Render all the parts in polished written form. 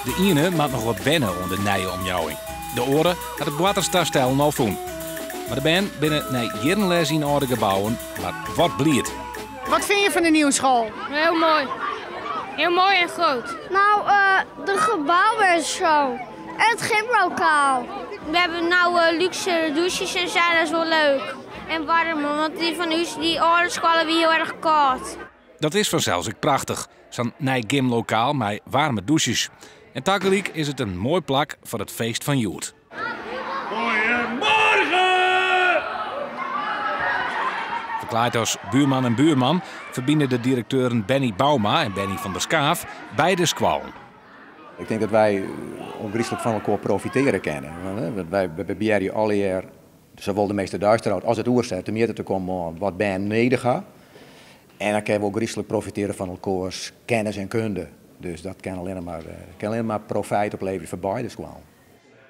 De ene maakt nog wat wennen onder de nije omjouwing. De oren had het waterstarstijl al voen. Maar de band binnen naar Jerenles in oude gebouwen, maar wat bliert. Wat vind je van de nieuwe school? Heel mooi. Heel mooi en groot. Nou, de gebouwen en zo. En het gymlokaal. We hebben nou luxe douches en zo, dat is wel leuk. En warm, want die van huis, die oude scholen weer heel erg koud. Dat is vanzelfs ook prachtig. Zo'n nij gymlokaal met warme douches. En tegelijk is het een mooi plak voor het feest van Joet. Verklaard als buurman en buurman verbinden de directeuren Benny Bauma en Benny van der Skaaf beide squallen. Ik denk dat wij onberispelijk van elkaar profiteren kunnen. Wij proberen alle jaar, zowel de meeste Duitsers als het oerzet, om hier te komen wat ben nederig. En dan kunnen we ook gerichtelijk profiteren van elkaars kennis en kunde. Dus dat kan alleen maar profijt opleveren voor beide squallen.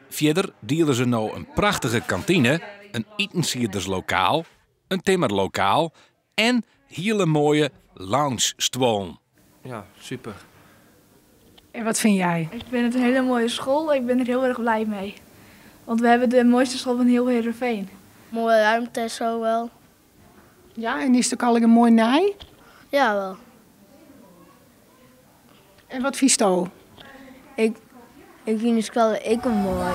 Verder dealen ze nou een prachtige kantine, een etensiederslokaal, een timmerlokaal en hele mooie lounge-stoel. Ja, super. En wat vind jij? Ik vind het een hele mooie school. Ik ben er heel erg blij mee. Want we hebben de mooiste school van heel Heerenveen. Mooie ruimte en zo wel. Ja, en is het ook al een mooi naai? Ja, wel. En wat vies je? Ik vind de school ook mooi.